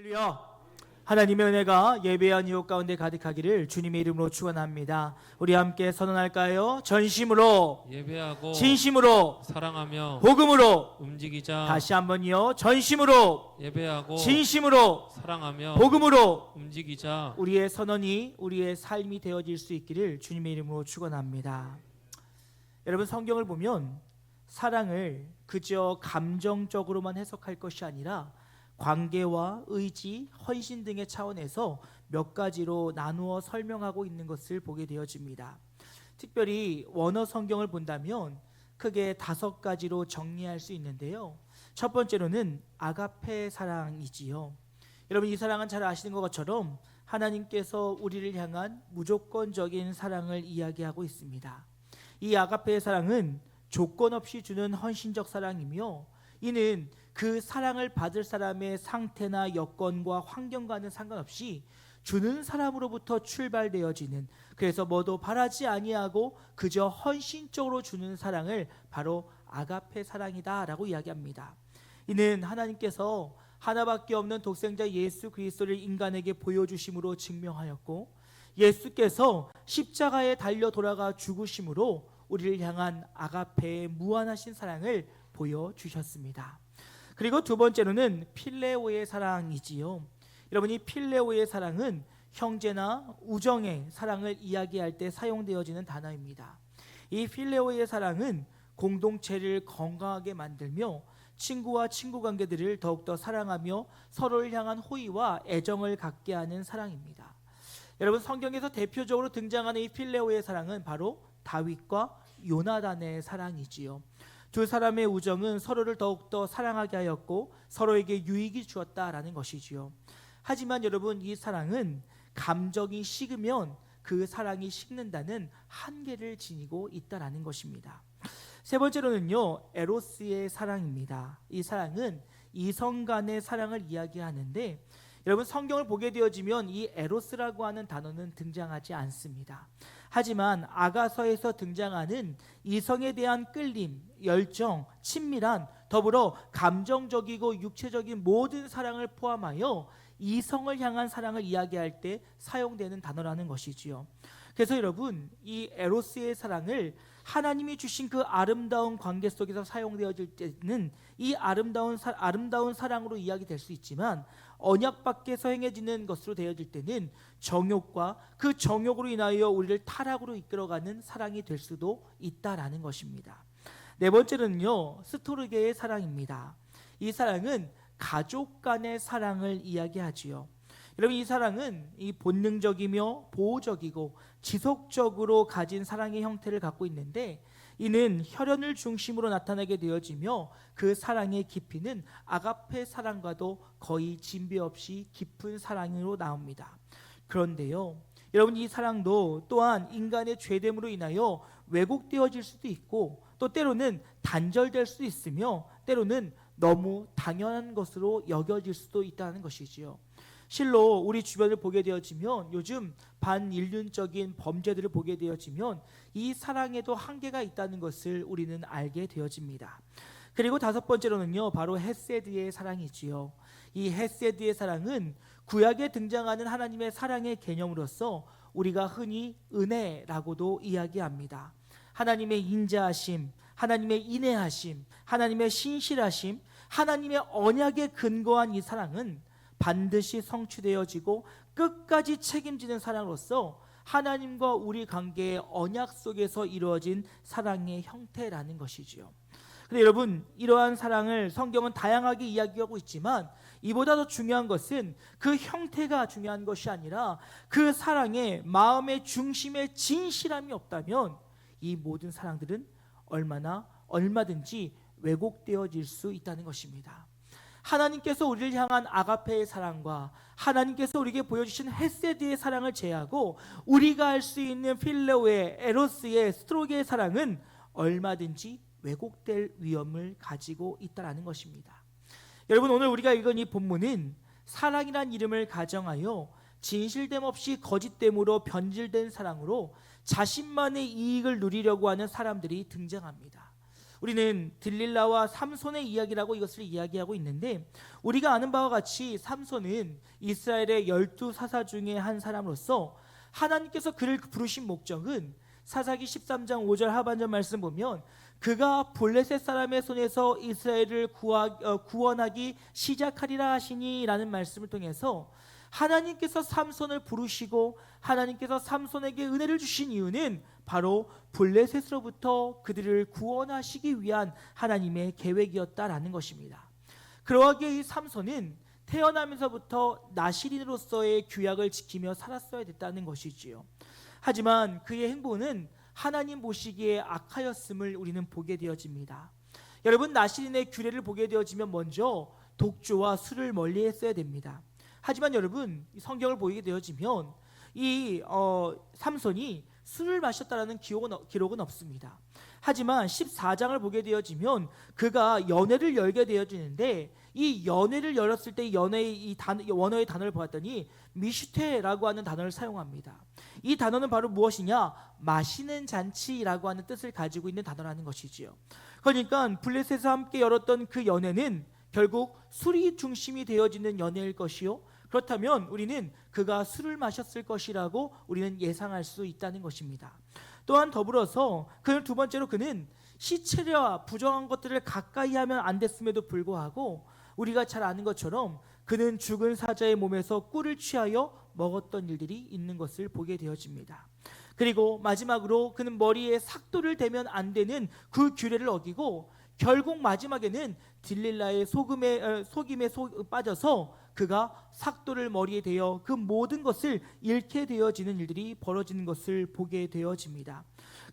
할렐루야. 하나님의 은혜가 예배한 이웃 가운데 가득하기를 주님의 이름으로 축원합니다. 우리 함께 선언할까요? 전심으로 예배하고 진심으로 사랑하며 복음으로. 움직이자. 다시 한번요. 전심으로 예배하고 진심으로 사랑하며 복음으로 움직이자. 우리의 선언이 우리의 삶이 되어질 수 있기를 주님의 이름으로 축원합니다. 여러분, 성경을 보면 사랑을 그저 감정적으로만 해석할 것이 아니라 관계와 의지, 헌신 등의 차원에서 몇 가지로 나누어 설명하고 있는 것을 보게 되어집니다. 특별히 원어 성경을 본다면 크게 5가지로 정리할 수 있는데요. 첫 번째로는 아가페 사랑이지요. 여러분, 이 사랑은 잘 아시는 것처럼 하나님께서 우리를 향한 무조건적인 사랑을 이야기하고 있습니다. 이 아가페의 사랑은 조건 없이 주는 헌신적 사랑이며, 이는 그 사랑을 받을 사람의 상태나 여건과 환경과는 상관없이 주는 사람으로부터 출발되어지는, 그래서 뭐도 바라지 아니하고 그저 헌신적으로 주는 사랑을 바로 아가페 사랑이다라고 이야기합니다. 이는 하나님께서 하나밖에 없는 독생자 예수 그리스도를 인간에게 보여주심으로 증명하였고, 예수께서 십자가에 달려 돌아가 죽으심으로 우리를 향한 아가페의 무한하신 사랑을 보여주셨습니다. 그리고 두 번째로는 필레오의 사랑이지요. 여러분, 이 필레오의 사랑은 형제나 우정의 사랑을 이야기할 때 사용되어지는 단어입니다. 이 필레오의 사랑은 공동체를 건강하게 만들며 친구와 친구 관계들을 더욱더 사랑하며 서로를 향한 호의와 애정을 갖게 하는 사랑입니다. 여러분, 성경에서 대표적으로 등장하는 이 필레오의 사랑은 바로 다윗과 요나단의 사랑이지요. 두 사람의 우정은 서로를 더욱더 사랑하게 하였고 서로에게 유익이 주었다라는 것이지요. 하지만 여러분, 이 사랑은 감정이 식으면 그 사랑이 식는다는 한계를 지니고 있다라는 것입니다. 세 번째로는요, 에로스의 사랑입니다. 이 사랑은 이성 간의 사랑을 이야기하는데, 여러분, 성경을 보게 되어지면 이 에로스라고 하는 단어는 등장하지 않습니다. 하지만 아가서에서 등장하는 이성에 대한 끌림, 열정, 친밀한, 더불어 감정적이고 육체적인 모든 사랑을 포함하여 이성을 향한 사랑을 이야기할 때 사용되는 단어라는 것이지요. 그래서 여러분, 이 에로스의 사랑을 하나님이 주신 그 아름다운 관계 속에서 사용되어질 때는 이 아름다운 사랑으로 이야기될 수 있지만, 언약 밖에서 행해지는 것으로 되어질 때는 정욕과 그 정욕으로 인하여 우리를 타락으로 이끌어가는 사랑이 될 수도 있다라는 것입니다. 네 번째는요, 스토르게의 사랑입니다. 이 사랑은 가족 간의 사랑을 이야기하지요. 여러분, 이 사랑은 이 본능적이며 보호적이고 지속적으로 가진 사랑의 형태를 갖고 있는데, 이는 혈연을 중심으로 나타나게 되어지며 그 사랑의 깊이는 아가페 사랑과도 거의 진배 없이 깊은 사랑으로 나옵니다. 그런데요, 여러분, 이 사랑도 또한 인간의 죄됨으로 인하여 왜곡되어질 수도 있고, 또 때로는 단절될 수도 있으며, 때로는 너무 당연한 것으로 여겨질 수도 있다는 것이지요. 실로 우리 주변을 보게 되어지면, 요즘 반인륜적인 범죄들을 보게 되어지면 이 사랑에도 한계가 있다는 것을 우리는 알게 되어집니다. 그리고 다섯 번째로는요, 바로 헤세드의 사랑이지요. 이 헤세드의 사랑은 구약에 등장하는 하나님의 사랑의 개념으로서 우리가 흔히 은혜라고도 이야기합니다. 하나님의 인자하심, 하나님의 인애하심, 하나님의 신실하심, 하나님의 언약에 근거한 이 사랑은 반드시 성취되어지고 끝까지 책임지는 사랑으로서 하나님과 우리 관계의 언약 속에서 이루어진 사랑의 형태라는 것이지요. 그런데 여러분, 이러한 사랑을 성경은 다양하게 이야기하고 있지만, 이보다 더 중요한 것은 그 형태가 중요한 것이 아니라 그 사랑의 마음의 중심에 진실함이 없다면 이 모든 사랑들은 얼마든지 왜곡되어질 수 있다는 것입니다. 하나님께서 우리를 향한 아가페의 사랑과 하나님께서 우리에게 보여주신 헤세드의 사랑을 제하고 우리가 알 수 있는 필레오의, 에로스의, 스토르게의 사랑은 얼마든지 왜곡될 위험을 가지고 있다는 것입니다. 여러분, 오늘 우리가 읽은 이 본문은 사랑이란 이름을 가정하여 진실됨 없이 거짓됨으로 변질된 사랑으로 자신만의 이익을 누리려고 하는 사람들이 등장합니다. 우리는 들릴라와 삼손의 이야기라고 이것을 이야기하고 있는데, 우리가 아는 바와 같이 삼손은 이스라엘의 12사사 중에 한 사람으로서 하나님께서 그를 부르신 목적은 사사기 13장 5절 하반절 말씀 보면 그가 블레셋 사람의 손에서 이스라엘을 구원하기 시작하리라 하시니 라는 말씀을 통해서 하나님께서 삼손을 부르시고 하나님께서 삼손에게 은혜를 주신 이유는 바로 블레셋으로부터 그들을 구원하시기 위한 하나님의 계획이었다라는 것입니다. 그러하기에 이 삼손은 태어나면서부터 나실인으로서의 규약을 지키며 살았어야 됐다는 것이지요. 하지만 그의 행보는 하나님 보시기에 악하였음을 우리는 보게 되어집니다. 여러분, 나실인의 규례를 보게 되어지면 먼저 독주와 술을 멀리했어야 됩니다. 하지만 여러분, 성경을 보게 되어지면 이 삼손이 술을 마셨다라는 기록은 없습니다. 하지만 14장을 보게 되어지면 그가 연회를 열게 되어지는데, 이 연회를 열었을 때 원어의 단어를 보았더니 미슈테라고 하는 단어를 사용합니다. 이 단어는 바로 무엇이냐? 마시는 잔치라고 하는 뜻을 가지고 있는 단어라는 것이지요. 그러니까 블레셋에서 함께 열었던 그 연회는 결국 술이 중심이 되어지는 연회일 것이요, 그렇다면 우리는 그가 술을 마셨을 것이라고 우리는 예상할 수 있다는 것입니다. 또한 더불어서 그는 두 번째로 그는 시체와 부정한 것들을 가까이 하면 안 됐음에도 불구하고 우리가 잘 아는 것처럼 그는 죽은 사자의 몸에서 꿀을 취하여 먹었던 일들이 있는 것을 보게 되어집니다. 그리고 마지막으로 그는 머리에 삭도를 대면 안 되는 그 규례를 어기고 결국 마지막에는 딜릴라의 속임에 빠져서 그가 삭도를 머리에 대어 그 모든 것을 잃게 되어지는 일들이 벌어지는 것을 보게 되어집니다.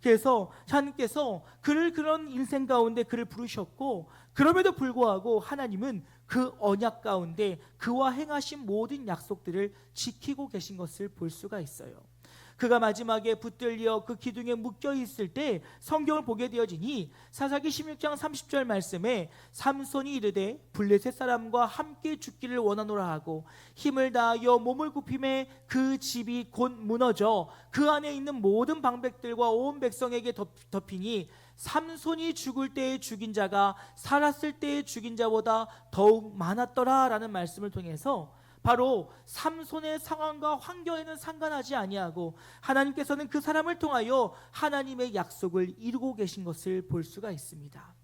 그래서 하나님께서 그를 그런 인생 가운데 그를 부르셨고, 그럼에도 불구하고 하나님은 그 언약 가운데 그와 행하신 모든 약속들을 지키고 계신 것을 볼 수가 있어요. 그가 마지막에 붙들려 그 기둥에 묶여 있을 때 성경을 보게 되어지니 사사기 16장 30절 말씀에 삼손이 이르되 블레셋 사람과 함께 죽기를 원하노라 하고 힘을 다하여 몸을 굽힘에 그 집이 곧 무너져 그 안에 있는 모든 방백들과 온 백성에게 덮이니 삼손이 죽을 때에 죽인 자가 살았을 때에 죽인 자보다 더욱 많았더라 라는 말씀을 통해서 바로 삼손의 상황과 환경에는 상관하지 아니하고 하나님께서는 그 사람을 통하여 하나님의 약속을 이루고 계신 것을 볼 수가 있습니다.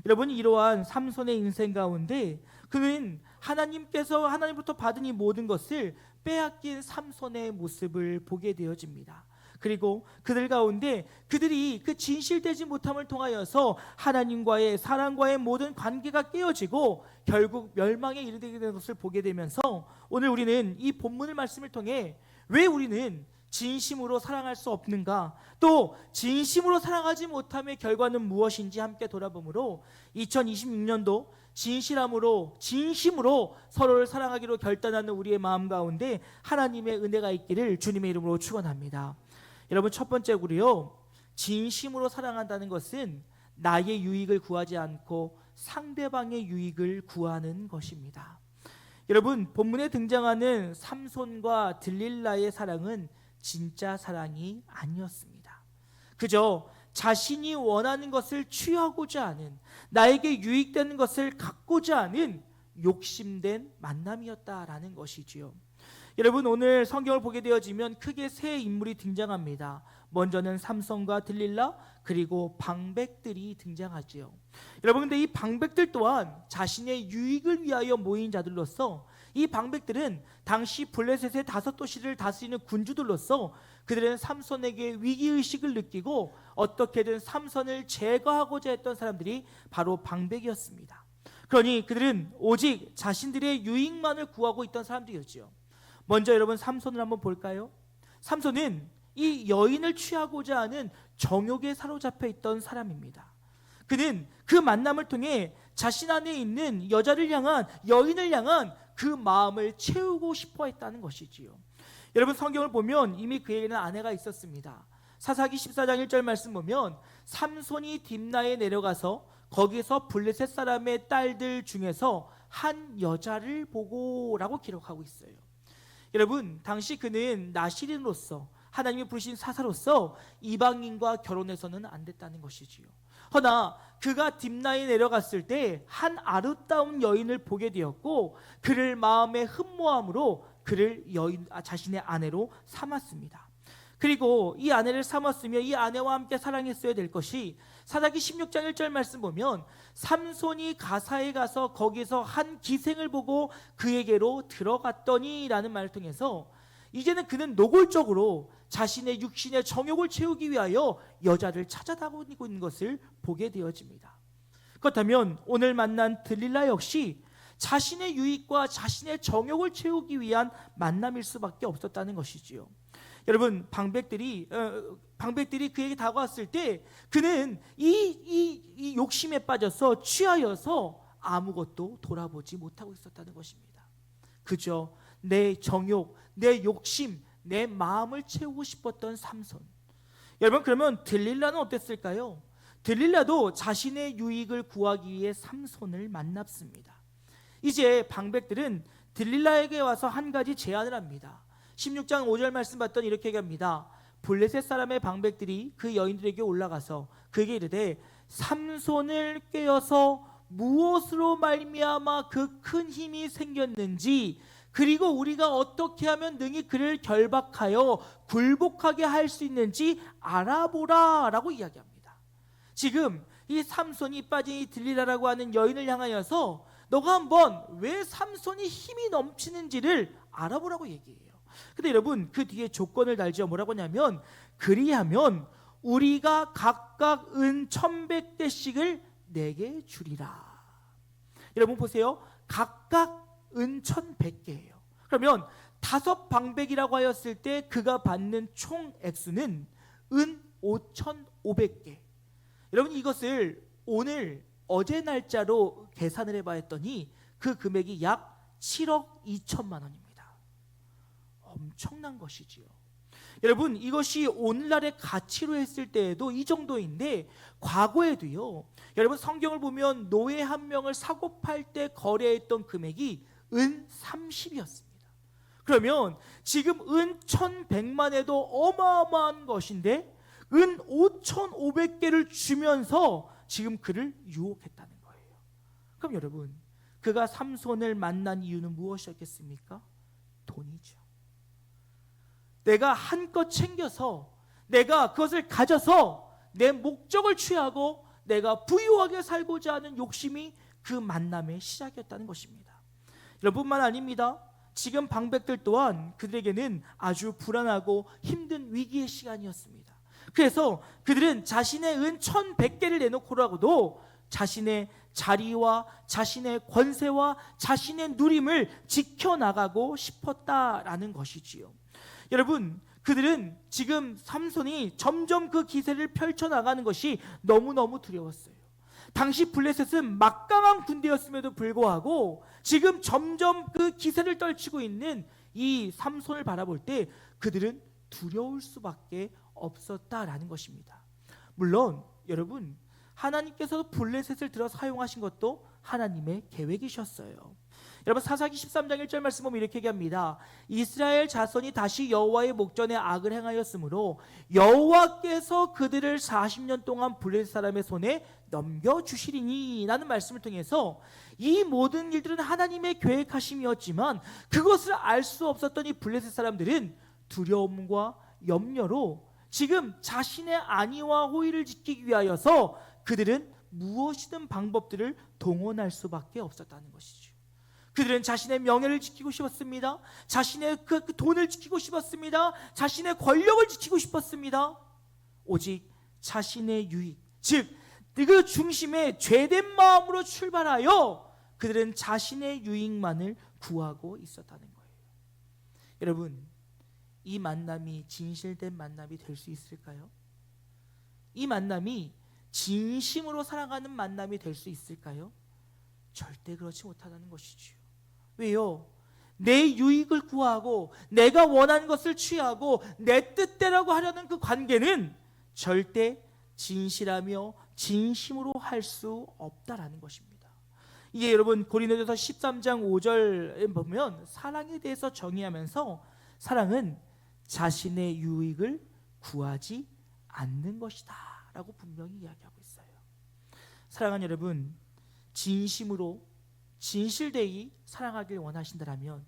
여러분, 이러한 삼손의 인생 가운데 그는 하나님로부터 받은 이 모든 것을 빼앗긴 삼손의 모습을 보게 되어집니다. 그리고 그들 가운데 그들이 그 진실되지 못함을 통하여서 하나님과의 사랑과의 모든 관계가 깨어지고 결국 멸망에 이르게 되는 것을 보게 되면서 오늘 우리는 이 본문의 말씀을 통해 왜 우리는 진심으로 사랑할 수 없는가, 또 진심으로 사랑하지 못함의 결과는 무엇인지 함께 돌아보므로 2026년도 진심으로 서로를 사랑하기로 결단하는 우리의 마음 가운데 하나님의 은혜가 있기를 주님의 이름으로 축원합니다. 여러분, 첫 번째로요, 진심으로 사랑한다는 것은 나의 유익을 구하지 않고 상대방의 유익을 구하는 것입니다. 여러분, 본문에 등장하는 삼손과 들릴라의 사랑은 진짜 사랑이 아니었습니다. 그저 자신이 원하는 것을 취하고자 하는, 나에게 유익되는 것을 갖고자 하는 욕심된 만남이었다라는 것이지요. 여러분, 오늘 성경을 보게 되어지면 크게 세 인물이 등장합니다. 먼저는 삼손과 들릴라, 그리고 방백들이 등장하지요. 여러분, 근데 이 방백들 또한 자신의 유익을 위하여 모인 자들로서, 이 방백들은 당시 블레셋의 5도시를 다스리는 군주들로서 그들은 삼손에게 위기의식을 느끼고 어떻게든 삼손을 제거하고자 했던 사람들이 바로 방백이었습니다. 그러니 그들은 오직 자신들의 유익만을 구하고 있던 사람들이었지요. 먼저 여러분, 삼손을 한번 볼까요? 삼손은 이 여인을 취하고자 하는 정욕에 사로잡혀 있던 사람입니다. 그는 그 만남을 통해 자신 안에 있는 여인을 향한 그 마음을 채우고 싶어 했다는 것이지요. 여러분, 성경을 보면 이미 그에게는 아내가 있었습니다. 사사기 14장 1절 말씀 보면 삼손이 딥나에 내려가서 거기서 블레셋 사람의 딸들 중에서 한 여자를 보고라고 기록하고 있어요. 여러분, 당시 그는 나실인으로서 하나님이 부르신 사사로서 이방인과 결혼해서는 안 됐다는 것이지요. 허나 그가 딥나에 내려갔을 때 한 아름다운 여인을 보게 되었고 그를 마음의 흠모함으로 그를 자신의 아내로 삼았습니다. 그리고 이 아내를 삼았으며 이 아내와 함께 사랑했어야 될 것이 사사기 16장 1절 말씀 보면 삼손이 가사에 가서 거기서 한 기생을 보고 그에게로 들어갔더니 라는 말을 통해서 이제는 그는 노골적으로 자신의 육신의 정욕을 채우기 위하여 여자를 찾아다니고 있는 것을 보게 되어집니다. 그렇다면 오늘 만난 들릴라 역시 자신의 유익과 자신의 정욕을 채우기 위한 만남일 수밖에 없었다는 것이지요. 여러분, 방백들이 그에게 다가왔을 때 그는 이 욕심에 빠져서 취하여서 아무것도 돌아보지 못하고 있었다는 것입니다. 그저 내 정욕, 내 욕심, 내 마음을 채우고 싶었던 삼손. 여러분, 그러면 들릴라는 어땠을까요? 들릴라도 자신의 유익을 구하기 위해 삼손을 만났습니다. 이제 방백들은 들릴라에게 와서 한 가지 제안을 합니다. 16장 5절 말씀 봤더니 이렇게 얘기합니다. 블레셋 사람의 방백들이 그 여인들에게 올라가서 그에게 이르되 삼손을 꾀어서 무엇으로 말미암아 그 큰 힘이 생겼는지 그리고 우리가 어떻게 하면 능히 그를 결박하여 굴복하게 할 수 있는지 알아보라 라고 이야기합니다. 지금 이 삼손이 빠진 이 들릴라라고 하는 여인을 향하여서 너가 한번 왜 삼손이 힘이 넘치는지를 알아보라고 얘기해요. 근데 여러분, 그 뒤에 조건을 달죠. 뭐라고 하냐면 그리하면 우리가 각각 은 1,100개씩을 내게 주리라. 여러분 보세요. 각각 은 1,100개예요. 그러면 5방백이라고 하였을 때 그가 받는 총 액수는 은 5,500개. 여러분, 이것을 어제 날짜로 계산을 해봐 했더니 그 금액이 약 7억 2천만 원입니다. 엄청난 것이지요. 여러분, 이것이 오늘날의 가치로 했을 때에도 이 정도인데 과거에도요. 여러분, 성경을 보면 노예 한 명을 사고 팔 때 거래했던 금액이 은 30이었습니다. 그러면 지금 은 1,100만에도 어마어마한 것인데 은 5,500개를 주면서 지금 그를 유혹했다는 거예요. 그럼 여러분, 그가 삼손을 만난 이유는 무엇이었겠습니까? 돈이죠. 내가 한껏 챙겨서 내가 그것을 가져서 내 목적을 취하고 내가 부유하게 살고자 하는 욕심이 그 만남의 시작이었다는 것입니다. 여러분뿐만 아닙니다. 지금 방백들 또한 그들에게는 아주 불안하고 힘든 위기의 시간이었습니다. 그래서 그들은 자신의 은 1,100개를 내놓고라고도 자신의 자리와 자신의 권세와 자신의 누림을 지켜나가고 싶었다라는 것이지요. 여러분, 그들은 지금 삼손이 점점 그 기세를 펼쳐나가는 것이 너무너무 두려웠어요. 당시 블레셋은 막강한 군대였음에도 불구하고 지금 점점 그 기세를 떨치고 있는 이 삼손을 바라볼 때 그들은 두려울 수밖에 없었다라는 것입니다. 물론 여러분, 하나님께서 블레셋을 들어 사용하신 것도 하나님의 계획이셨어요. 여러분, 사사기 13장 1절 말씀 보면 이렇게 얘기합니다. 이스라엘 자손이 다시 여호와의 목전에 악을 행하였으므로 여호와께서 그들을 40년 동안 블레셋 사람의 손에 넘겨주시리니 라는 말씀을 통해서 이 모든 일들은 하나님의 계획하심이었지만 그것을 알 수 없었던 이 블레셋 사람들은 두려움과 염려로 지금 자신의 안위와 호의를 지키기 위하여서 그들은 무엇이든 방법들을 동원할 수밖에 없었다는 것이죠. 그들은 자신의 명예를 지키고 싶었습니다. 자신의 그 돈을 지키고 싶었습니다. 자신의 권력을 지키고 싶었습니다. 오직 자신의 유익, 즉 그 중심에 죄된 마음으로 출발하여 그들은 자신의 유익만을 구하고 있었다는 거예요. 여러분, 이 만남이 진실된 만남이 될 수 있을까요? 이 만남이 진심으로 살아가는 만남이 될 수 있을까요? 절대 그렇지 못하다는 것이지요. 왜요? 내 유익을 구하고 내가 원하는 것을 취하고 내 뜻대로 하려는 그 관계는 절대 진실하며 진심으로 할 수 없다라는 것입니다. 이게 여러분 고린도전서 13장 5절에 보면 사랑에 대해서 정의하면서 사랑은 자신의 유익을 구하지 않는 것이다 라고 분명히 이야기하고 있어요. 사랑하는 여러분, 진심으로 진실되이 사랑하길 원하신다면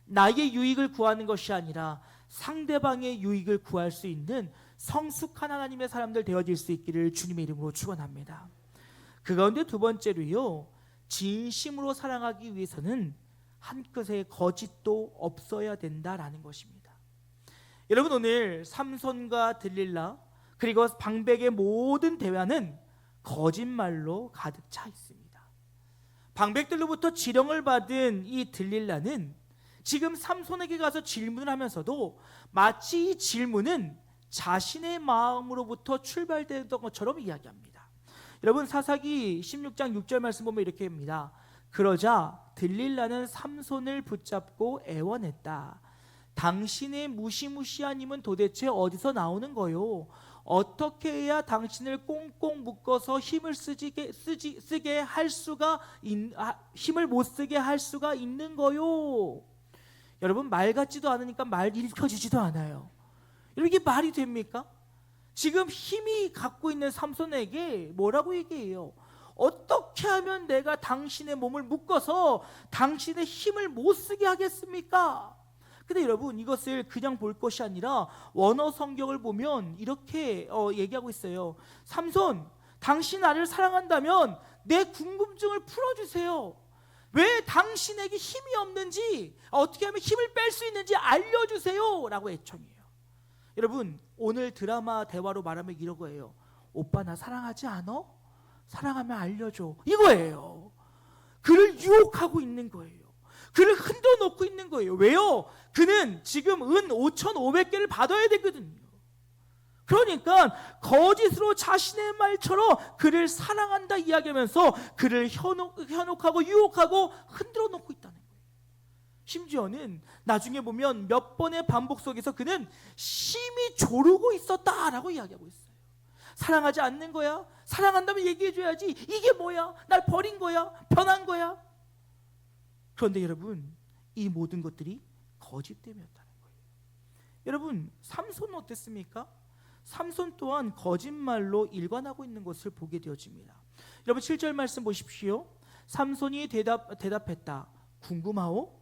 나의 유익을 구하는 것이 아니라 상대방의 유익을 구할 수 있는 성숙한 하나님의 사람들 되어질 수 있기를 주님의 이름으로 축원합니다. 그 가운데 두 번째로요, 진심으로 사랑하기 위해서는 한 끗의 거짓도 없어야 된다라는 것입니다. 여러분, 오늘 삼손과 들릴라 그리고 방백의 모든 대화는 거짓말로 가득 차 있습니다. 방백들로부터 지령을 받은 이 들릴라는 지금 삼손에게 가서 질문을 하면서도 마치 이 질문은 자신의 마음으로부터 출발되었던 것처럼 이야기합니다. 여러분, 사사기 16장 6절 말씀 보면 이렇게 합니다. 그러자 들릴라는 삼손을 붙잡고 애원했다. 당신의 무시무시한 힘은 도대체 어디서 나오는 거요? 어떻게 해야 당신을 꽁꽁 묶어서 힘을 못 쓰게 할 수가 있는 거요? 여러분, 말 같지도 않으니까 말 읽혀지지도 않아요. 여러분, 이게 말이 됩니까? 지금 힘이 갖고 있는 삼손에게 뭐라고 얘기해요? 어떻게 하면 내가 당신의 몸을 묶어서 당신의 힘을 못 쓰게 하겠습니까? 근데 여러분, 이것을 그냥 볼 것이 아니라 원어 성경을 보면 이렇게 얘기하고 있어요. 삼손, 당신 나를 사랑한다면 내 궁금증을 풀어주세요. 왜 당신에게 힘이 없는지, 어떻게 하면 힘을 뺄 수 있는지 알려주세요 라고 애청해요. 여러분, 오늘 드라마 대화로 말하면 이런 거예요. 오빠 나 사랑하지 않아? 사랑하면 알려줘, 이거예요. 그를 유혹하고 있는 거예요. 그를 흔들어 놓고 있는 거예요. 왜요? 그는 지금 은 5,500개를 받아야 되거든요. 그러니까 거짓으로 자신의 말처럼 그를 사랑한다 이야기하면서 그를 현혹하고 유혹하고 흔들어 놓고 있다는 거예요. 심지어는 나중에 보면 몇 번의 반복 속에서 그는 심히 조르고 있었다라고 이야기하고 있어요. 사랑하지 않는 거야? 사랑한다면 얘기해줘야지. 이게 뭐야? 날 버린 거야? 변한 거야? 그런데 여러분, 이 모든 것들이 거짓됨이었다는 거예요. 여러분, 삼손은 어땠습니까? 삼손 또한 거짓말로 일관하고 있는 것을 보게 되어집니다. 여러분, 7절 말씀 보십시오. 삼손이 대답했다. 궁금하오?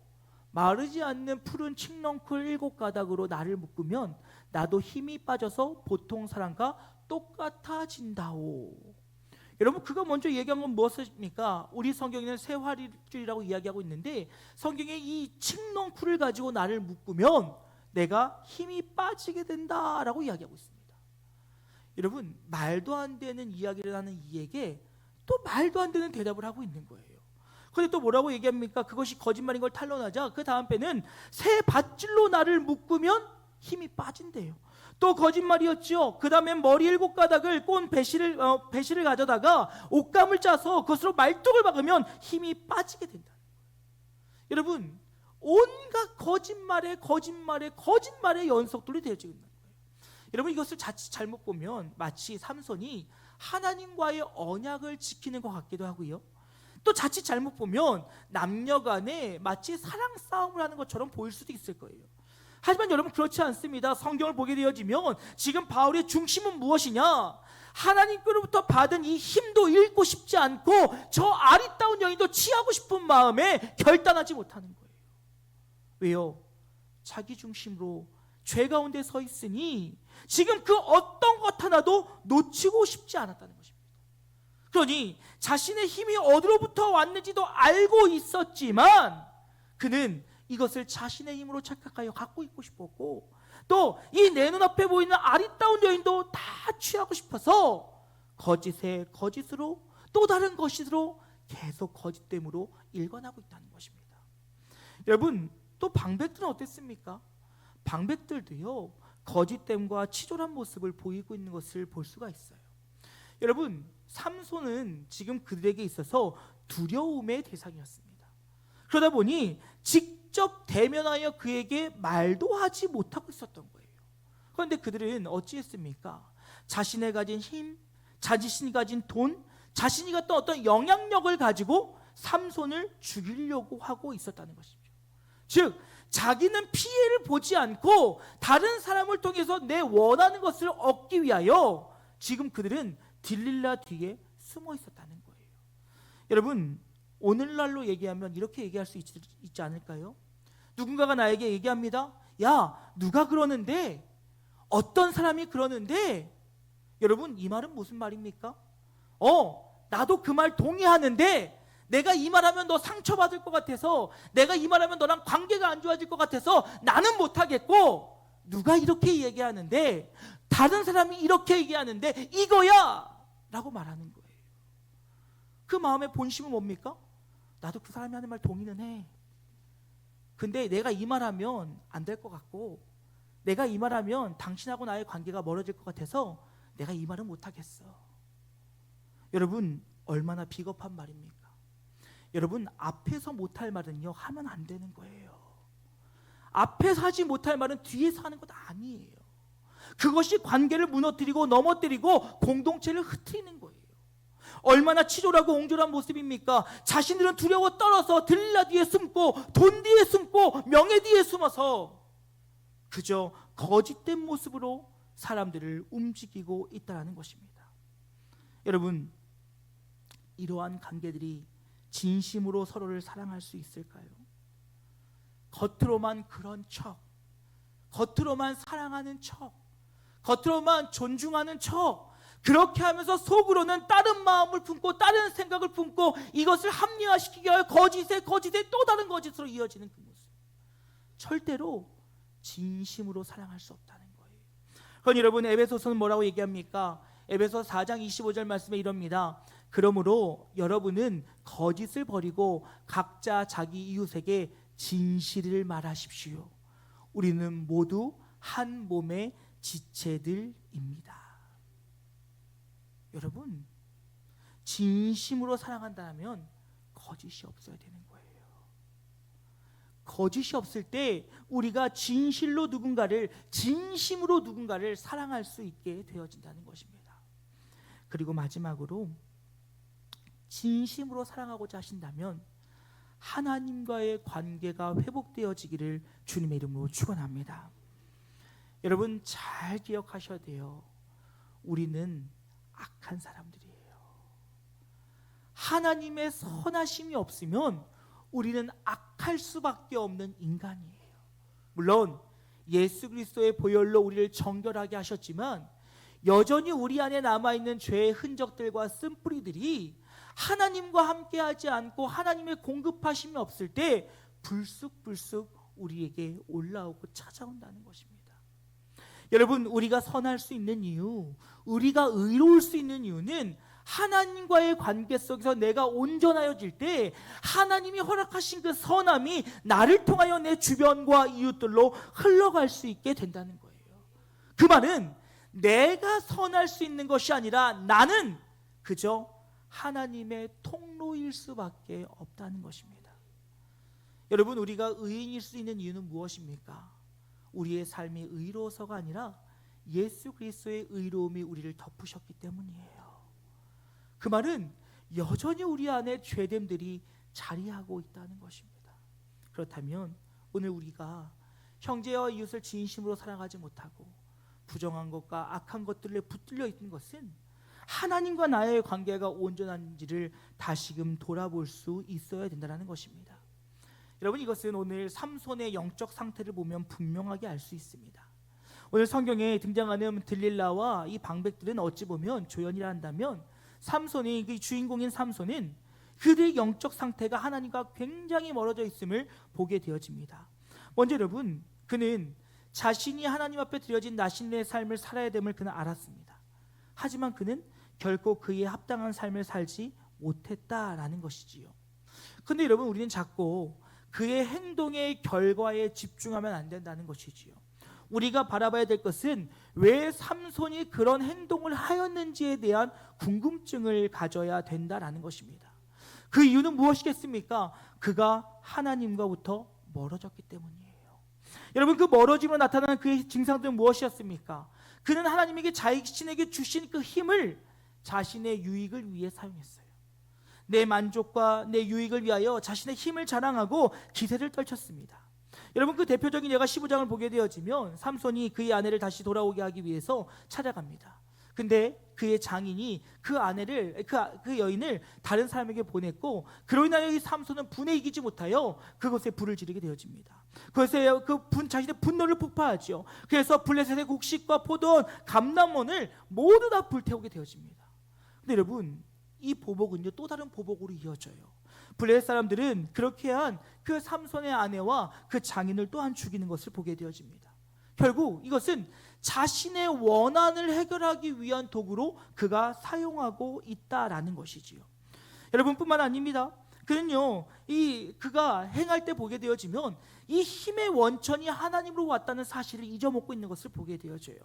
마르지 않는 푸른 칡넝쿨 7가닥으로 나를 묶으면 나도 힘이 빠져서 보통 사람과 똑같아진다오. 여러분, 그가 먼저 얘기한 건 무엇입니까? 우리 성경에는 새화리줄이라고 이야기하고 있는데, 성경에 이 칡넝쿨을 가지고 나를 묶으면 내가 힘이 빠지게 된다라고 이야기하고 있습니다. 여러분, 말도 안 되는 이야기를 하는 이에게 또 말도 안 되는 대답을 하고 있는 거예요. 그런데 또 뭐라고 얘기합니까? 그것이 거짓말인 걸 탄로나자 그 다음 배는 새 밧줄로 나를 묶으면 힘이 빠진대요. 또 거짓말이었죠. 그 다음에 머리 7가닥을 꼰 배실을 가져다가 옷감을 짜서 그것으로 말뚝을 박으면 힘이 빠지게 된다. 여러분, 온갖 거짓말의 연속들이 되어지고 있는 거예요. 여러분, 이것을 자칫 잘못 보면 마치 삼손이 하나님과의 언약을 지키는 것 같기도 하고요, 또 자칫 잘못 보면 남녀 간에 마치 사랑 싸움을 하는 것처럼 보일 수도 있을 거예요. 하지만 여러분, 그렇지 않습니다. 성경을 보게 되어지면 지금 바울의 중심은 무엇이냐? 하나님께로부터 받은 이 힘도 잃고 싶지 않고 저 아리따운 여인도 취하고 싶은 마음에 결단하지 못하는 거예요. 왜요? 자기 중심으로 죄 가운데 서 있으니 지금 그 어떤 것 하나도 놓치고 싶지 않았다는 것입니다. 그러니 자신의 힘이 어디로부터 왔는지도 알고 있었지만 그는 이것을 자신의 힘으로 착각하여 갖고 있고 싶었고, 또 이 내 눈앞에 보이는 아리따운 여인도 다 취하고 싶어서 거짓에 거짓으로 또 다른 거짓으로 계속 거짓됨으로 일관하고 있다는 것입니다. 여러분, 또 방백들은 어땠습니까? 방백들도요, 거짓됨과 치졸한 모습을 보이고 있는 것을 볼 수가 있어요. 여러분, 삼손은 지금 그들에게 있어서 두려움의 대상이었습니다. 그러다 보니 직접 대면하여 그에게 말도 하지 못하고 있었던 거예요. 그런데 그들은 어찌했습니까? 자신이 가진 힘, 자신이 가진 돈, 자신이 갖던 어떤 영향력을 가지고 삼손을 죽이려고 하고 있었다는 것이죠. 즉, 자기는 피해를 보지 않고 다른 사람을 통해서 내 원하는 것을 얻기 위하여 지금 그들은 들릴라 뒤에 숨어 있었다는 거예요. 여러분, 오늘날로 얘기하면 이렇게 얘기할 수 있지 않을까요? 누군가가 나에게 얘기합니다. 야, 누가 그러는데, 어떤 사람이 그러는데, 여러분, 이 말은 무슨 말입니까? 나도 그 말 동의하는데 내가 이 말하면 너 상처받을 것 같아서, 내가 이 말하면 너랑 관계가 안 좋아질 것 같아서 나는 못하겠고, 누가 이렇게 얘기하는데, 다른 사람이 이렇게 얘기하는데 이거야! 라고 말하는 거예요. 그 마음의 본심은 뭡니까? 나도 그 사람이 하는 말 동의는 해. 근데 내가 이 말하면 안 될 것 같고, 내가 이 말하면 당신하고 나의 관계가 멀어질 것 같아서 내가 이 말은 못하겠어. 여러분, 얼마나 비겁한 말입니까? 여러분, 앞에서 못할 말은요, 하면 안 되는 거예요. 앞에서 하지 못할 말은 뒤에서 하는 것 아니에요. 그것이 관계를 무너뜨리고 넘어뜨리고 공동체를 흐트리는 거예요. 얼마나 치졸하고 옹졸한 모습입니까? 자신들은 두려워 떨어서 들라 뒤에 숨고, 돈 뒤에 숨고, 명예 뒤에 숨어서 그저 거짓된 모습으로 사람들을 움직이고 있다는 것입니다. 여러분, 이러한 관계들이 진심으로 서로를 사랑할 수 있을까요? 겉으로만 그런 척, 겉으로만 사랑하는 척, 겉으로만 존중하는 척, 그렇게 하면서 속으로는 다른 마음을 품고 다른 생각을 품고 이것을 합리화시키기 위하여 거짓에 또 다른 거짓으로 이어지는 그 모습, 절대로 진심으로 사랑할 수 없다는 거예요. 그건 여러분, 에베소서는 뭐라고 얘기합니까? 에베소 4장 25절 말씀에 이럽니다. 그러므로 여러분은 거짓을 버리고 각자 자기 이웃에게 진실을 말하십시오. 우리는 모두 한 몸의 지체들입니다. 여러분, 진심으로 사랑한다면 거짓이 없어야 되는 거예요. 거짓이 없을 때 우리가 진심으로 누군가를 사랑할 수 있게 되어진다는 것입니다. 그리고 마지막으로, 진심으로 사랑하고자 하신다면 하나님과의 관계가 회복되어지기를 주님의 이름으로 축원합니다. 여러분, 잘 기억하셔야 돼요. 우리는 악한 사람들이에요. 하나님의 선하심이 없으면 우리는 악할 수밖에 없는 인간이에요. 물론 예수 그리스도의 보혈로 우리를 정결하게 하셨지만 여전히 우리 안에 남아있는 죄의 흔적들과 쓴뿌리들이 하나님과 함께하지 않고 하나님의 공급하심이 없을 때 불쑥불쑥 우리에게 올라오고 찾아온다는 것입니다. 여러분, 우리가 선할 수 있는 이유, 우리가 의로울 수 있는 이유는 하나님과의 관계 속에서 내가 온전하여질 때 하나님이 허락하신 그 선함이 나를 통하여 내 주변과 이웃들로 흘러갈 수 있게 된다는 거예요. 그 말은 내가 선할 수 있는 것이 아니라 나는 그저 하나님의 통로일 수밖에 없다는 것입니다. 여러분, 우리가 의인일 수 있는 이유는 무엇입니까? 우리의 삶이 의로워서가 아니라 예수 그리스도의 의로움이 우리를 덮으셨기 때문이에요. 그 말은 여전히 우리 안에 죄됨들이 자리하고 있다는 것입니다. 그렇다면 오늘 우리가 형제와 이웃을 진심으로 사랑하지 못하고 부정한 것과 악한 것들에 붙들려 있는 것은 하나님과 나의 관계가 온전한지를 다시금 돌아볼 수 있어야 된다는 것입니다. 여러분, 이것은 오늘 삼손의 영적 상태를 보면 분명하게 알 수 있습니다. 오늘 성경에 등장하는 들릴라와 이 방백들은 어찌 보면 조연이라 한다면 삼손이, 그 주인공인 삼손은 그들의 영적 상태가 하나님과 굉장히 멀어져 있음을 보게 되어집니다. 먼저 여러분, 그는 자신이 하나님 앞에 드려진 나신의 삶을 살아야 됨을 그는 알았습니다. 하지만 그는 결코 그에 합당한 삶을 살지 못했다라는 것이지요. 그런데 여러분, 우리는 자꾸 그의 행동의 결과에 집중하면 안 된다는 것이지요. 우리가 바라봐야 될 것은 왜 삼손이 그런 행동을 하였는지에 대한 궁금증을 가져야 된다라는 것입니다. 그 이유는 무엇이겠습니까? 그가 하나님과부터 멀어졌기 때문이에요. 여러분, 그 멀어짐으로 나타나는 그의 증상들은 무엇이었습니까? 그는 하나님에게 자신에게 주신 그 힘을 자신의 유익을 위해 사용했어요. 내 만족과 내 유익을 위하여 자신의 힘을 자랑하고 기세를 떨쳤습니다. 여러분, 그 대표적인 예가 15장을 보게 되어지면 삼손이 그의 아내를 다시 돌아오게 하기 위해서 찾아갑니다. 근데 그의 장인이 그 아내를 그 여인을 다른 사람에게 보냈고, 그로 인하여 이 삼손은 분에 이기지 못하여 그곳에 불을 지르게 되어집니다. 그것에 자신의 분노를 폭발하죠. 그래서 블레셋의 곡식과 포도원, 감람원을 모두 다 불태우게 되어집니다. 근데 여러분, 이 보복은요 또 다른 보복으로 이어져요. 블레셋 사람들은 그렇게 한 그 삼손의 아내와 그 장인을 또한 죽이는 것을 보게 되어집니다. 결국 이것은 자신의 원한을 해결하기 위한 도구로 그가 사용하고 있다라는 것이지요. 여러분뿐만 아닙니다. 그는요, 그가 행할 때 보게 되어지면 이 힘의 원천이 하나님으로 왔다는 사실을 잊어먹고 있는 것을 보게 되어져요.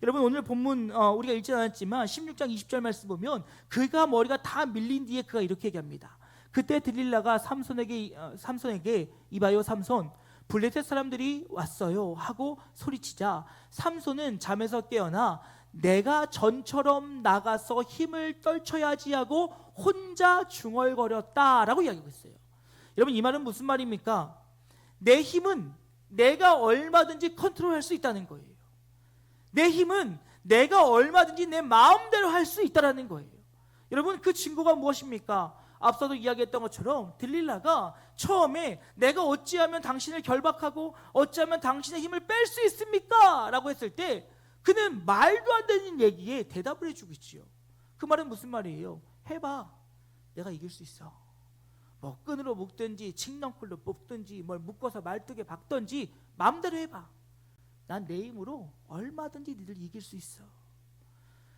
여러분, 오늘 본문 우리가 읽지 않았지만 16장 20절 말씀 보면 그가 머리가 다 밀린 뒤에 그가 이렇게 얘기합니다. 그때 들릴라가 삼손에게 이봐요 삼손, 블레셋 사람들이 왔어요 하고 소리치자 삼손은 잠에서 깨어나 내가 전처럼 나가서 힘을 떨쳐야지 하고 혼자 중얼거렸다라고 이야기하고 있어요. 여러분, 이 말은 무슨 말입니까? 내 힘은 내가 얼마든지 컨트롤할 수 있다는 거예요. 내 힘은 내가 얼마든지 내 마음대로 할 수 있다는 거예요. 여러분, 그 증거가 무엇입니까? 앞서도 이야기했던 것처럼 들릴라가 처음에 내가 어찌하면 당신을 결박하고 어찌하면 당신의 힘을 뺄 수 있습니까? 라고 했을 때 그는 말도 안 되는 얘기에 대답을 해주고 있지요. 그 말은 무슨 말이에요? 해봐, 내가 이길 수 있어. 뭐 끈으로 묶든지 칡넝쿨로 뽑든지 뭘 묶어서 말뚝에 박든지 마음대로 해봐. 난 내 힘으로 얼마든지 니들 이길 수 있어.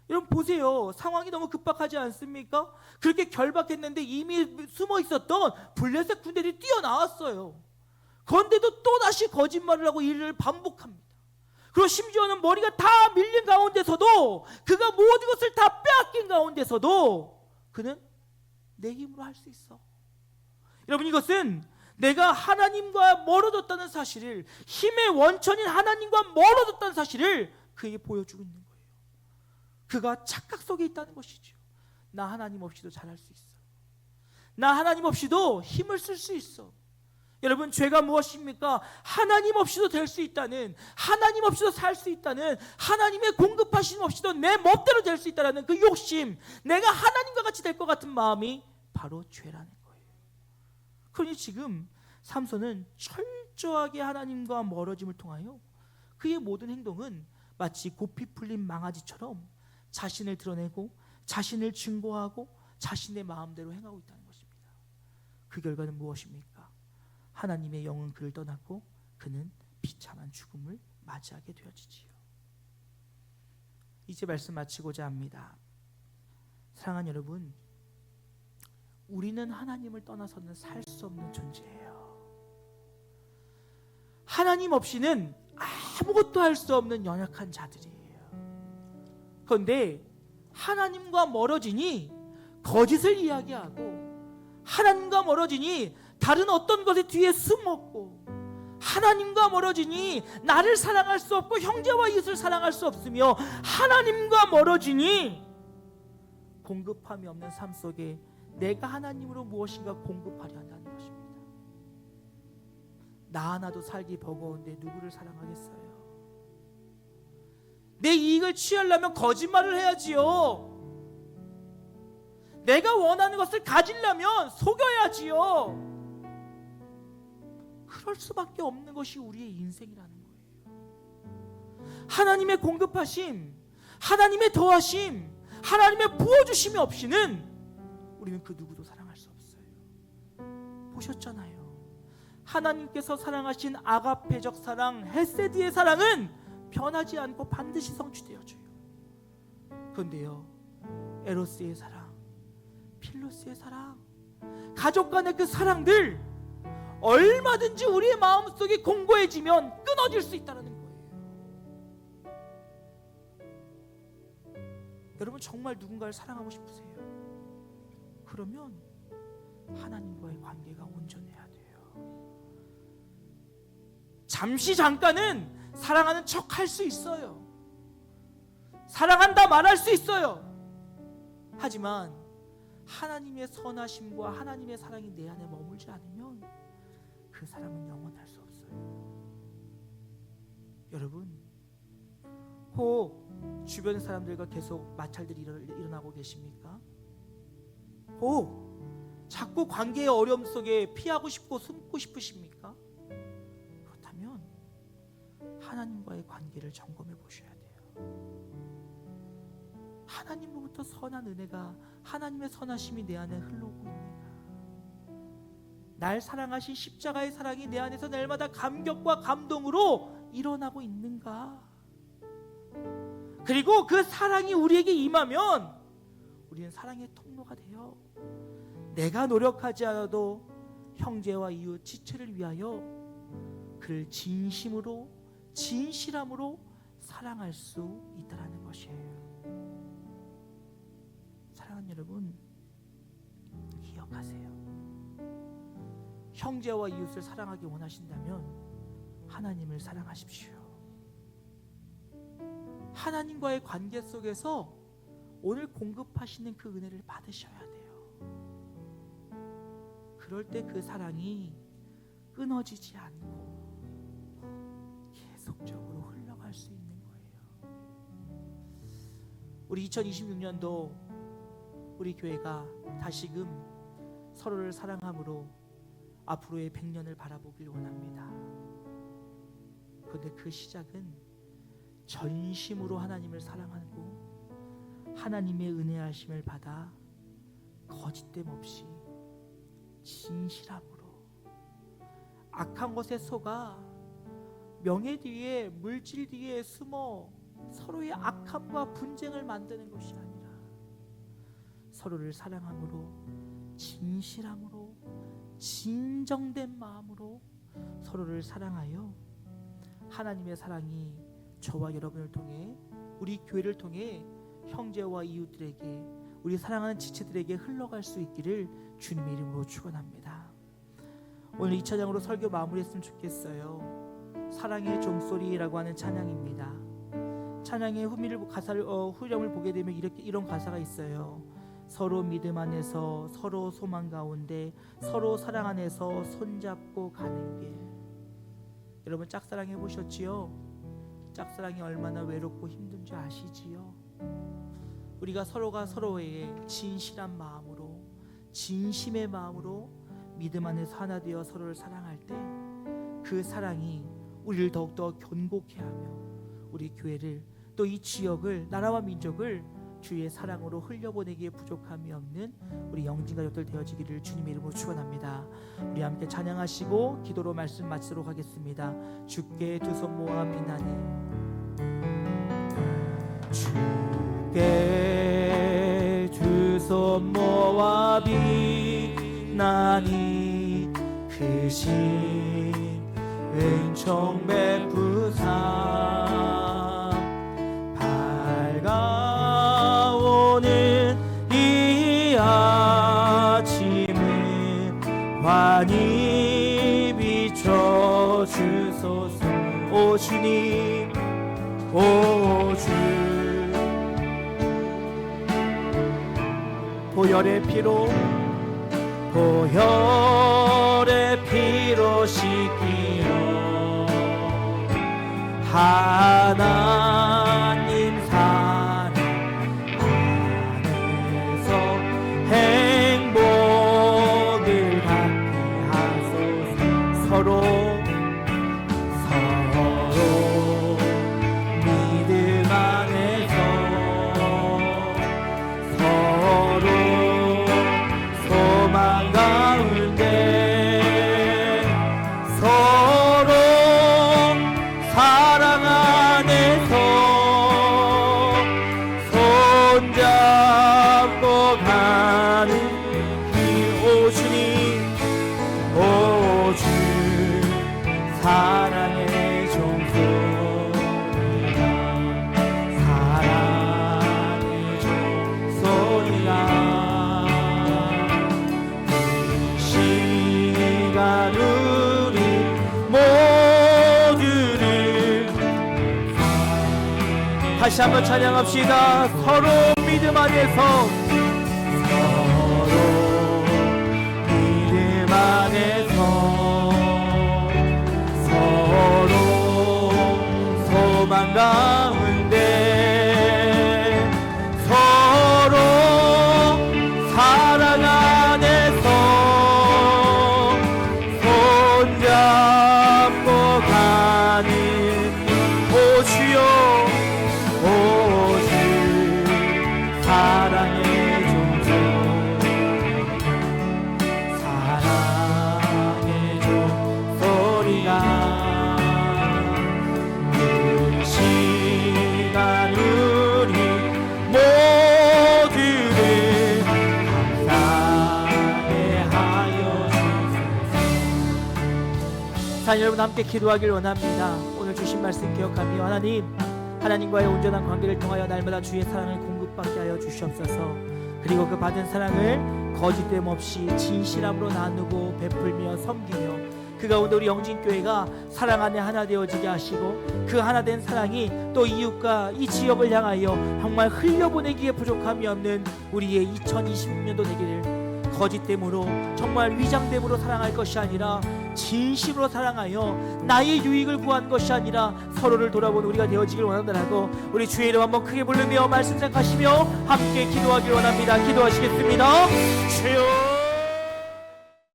여러분 보세요. 상황이 너무 급박하지 않습니까? 그렇게 결박했는데 이미 숨어 있었던 블레셋 군대들이 뛰어나왔어요. 그런데도 또다시 거짓말을 하고 이를 반복합니다. 그리고 심지어는 머리가 다 밀린 가운데서도, 그가 모든 것을 다 빼앗긴 가운데서도 그는 내 힘으로 할 수 있어. 여러분, 이것은 내가 하나님과 멀어졌다는 사실을, 힘의 원천인 하나님과 멀어졌다는 사실을 그에게 보여주고 있는 거예요. 그가 착각 속에 있다는 것이죠. 나 하나님 없이도 잘할 수 있어. 나 하나님 없이도 힘을 쓸 수 있어. 여러분, 죄가 무엇입니까? 하나님 없이도 될 수 있다는, 하나님 없이도 살 수 있다는, 하나님의 공급하심 없이도 내 멋대로 될 수 있다는 그 욕심, 내가 하나님과 같이 될 것 같은 마음이 바로 죄라는 거예요. 그러니 지금 삼손은 철저하게 하나님과 멀어짐을 통하여 그의 모든 행동은 마치 고삐 풀린 망아지처럼 자신을 드러내고 자신을 증거하고 자신의 마음대로 행하고 있다는 것입니다. 그 결과는 무엇입니까? 하나님의 영은 그를 떠났고 그는 비참한 죽음을 맞이하게 되어지지요. 이제 말씀 마치고자 합니다. 사랑하는 여러분, 우리는 하나님을 떠나서는 살 수 없는 존재예요. 하나님 없이는 아무것도 할 수 없는 연약한 자들이에요. 그런데 하나님과 멀어지니 거짓을 이야기하고, 하나님과 멀어지니 다른 어떤 것의 뒤에 숨었고, 하나님과 멀어지니 나를 사랑할 수 없고 형제와 이웃을 사랑할 수 없으며, 하나님과 멀어지니 공급함이 없는 삶 속에 내가 하나님으로 무엇인가 공급하려 한다는 것입니다. 나 하나도 살기 버거운데 누구를 사랑하겠어요? 내 이익을 취하려면 거짓말을 해야지요. 내가 원하는 것을 가지려면 속여야지요. 그럴 수밖에 없는 것이 우리의 인생이라는 거예요. 하나님의 공급하심, 하나님의 더하심, 하나님의 부어주심이 없이는 우리는 그 누구도 사랑할 수 없어요. 보셨잖아요. 하나님께서 사랑하신 아가페적 사랑, 헤세드의 사랑은 변하지 않고 반드시 성취되어져요. 그런데요, 에로스의 사랑, 필로스의 사랑, 가족 간의 그 사랑들 얼마든지 우리의 마음속에 공고해지면 끊어질 수 있다는 거예요. 여러분, 정말 누군가를 사랑하고 싶으세요? 그러면 하나님과의 관계가 온전해야 돼요. 잠시 잠깐은 사랑하는 척 할 수 있어요. 사랑한다 말할 수 있어요. 하지만 하나님의 선하심과 하나님의 사랑이 내 안에 머물지 않으면 그 사랑은 영원할 수 없어요. 여러분, 혹 주변의 사람들과 계속 마찰들이 일어나고 계십니까? 자꾸 관계의 어려움 속에 피하고 싶고 숨고 싶으십니까? 그렇다면 하나님과의 관계를 점검해 보셔야 돼요. 하나님으로부터 선한 은혜가, 하나님의 선하심이 내 안에 흘러오고 있는가? 날 사랑하신 십자가의 사랑이 내 안에서 날마다 감격과 감동으로 일어나고 있는가? 그리고 그 사랑이 우리에게 임하면 우리는 사랑의 통로가 되어 내가 노력하지 않아도 형제와 이웃 지체를 위하여 그를 진심으로 진실함으로 사랑할 수 있다는 것이에요. 사랑하는 여러분, 기억하세요. 형제와 이웃을 사랑하기 원하신다면 하나님을 사랑하십시오. 하나님과의 관계 속에서 오늘 공급하시는 그 은혜를 받으셔야 돼요. 그럴 때 그 사랑이 끊어지지 않고 계속적으로 흘러갈 수 있는 거예요. 우리 2026년도 우리 교회가 다시금 서로를 사랑함으로 앞으로의 100년을 바라보길 원합니다. 그런데 그 시작은 전심으로 하나님을 사랑하고 하나님의 은혜하심을 받아 거짓됨 없이 진실함으로, 악한 것에 속아 명예 뒤에 물질 뒤에 숨어 서로의 악함과 분쟁을 만드는 것이 아니라 서로를 사랑함으로, 진실함으로, 진정된 마음으로 서로를 사랑하여 하나님의 사랑이 저와 여러분을 통해, 우리 교회를 통해 형제와 이웃들에게, 우리 사랑하는 지체들에게 흘러갈 수 있기를 주님의 이름으로 축원합니다. 오늘 이 찬양으로 설교 마무리했으면 좋겠어요. 사랑의 종소리라고 하는 찬양입니다. 찬양의 후렴을 보게 되면 이런 가사가 있어요. 서로 믿음 안에서, 서로 소망 가운데, 서로 사랑 안에서 손잡고 가는 길. 여러분 짝사랑 해보셨지요? 짝사랑이 얼마나 외롭고 힘든 줄 아시지요? 우리가 서로가 서로에게 진실한 마음으로, 진심의 마음으로 믿음 안에서 하나 되어 서로를 사랑할 때 그 사랑이 우리를 더욱더 견고케 하며 우리 교회를, 또 이 지역을, 나라와 민족을 주의 사랑으로 흘려보내기에 부족함이 없는 우리 영진 가족들 되어지기를 주님의 이름으로 축원합니다. 우리 함께 찬양하시고 기도로 말씀 마치도록 하겠습니다. 주께 두 손 모아 비나니, 주께 두 손 모아 비나니, 크신 은총 베푸사 밝아오는 이 아침은 환히 비춰주소서. 오 주님, 오 주, 보혈의 피로, 보혈의 피로 씻기어 하나님 사랑 안에서 행복을 갖게 하소서. 서로 믿음 안에서, 서로 소망 가운데, 서로 사랑 안에서 손잡고 가는 길. 오 주님, 오 주, 사랑의 종소리가, 사랑의 종소리가 이 시간 우리 모두를 다시 한번 찬양합시다. 서로 믿음 안에서, 서로 믿음 안에서, 서로 소망 가운데, 여러분 함께 기도하길 원합니다. 오늘 주신 말씀 기억하며 하나님과의 온전한 관계를 통하여 날마다 주의 사랑을 공급받게 하여 주시옵소서. 그리고 그 받은 사랑을 거짓됨 없이 진실함으로 나누고 베풀며 섬기며 그 가운데 우리 영진교회가 사랑 안에 하나 되어지게 하시고 그 하나 된 사랑이 또 이웃과 이 지역을 향하여 정말 흘려보내기에 부족함이 없는 우리의 2026년도 되기를, 거짓됨으로 정말 위장됨으로 사랑할 것이 아니라 진심으로 사랑하여 나의 유익을 구한 것이 아니라 서로를 돌아보는 우리가 되어지길 원한다라고 우리 주의 이름 한번 크게 부르며 말씀 생각하시며 함께 기도하길 원합니다. 기도하시겠습니다. 주여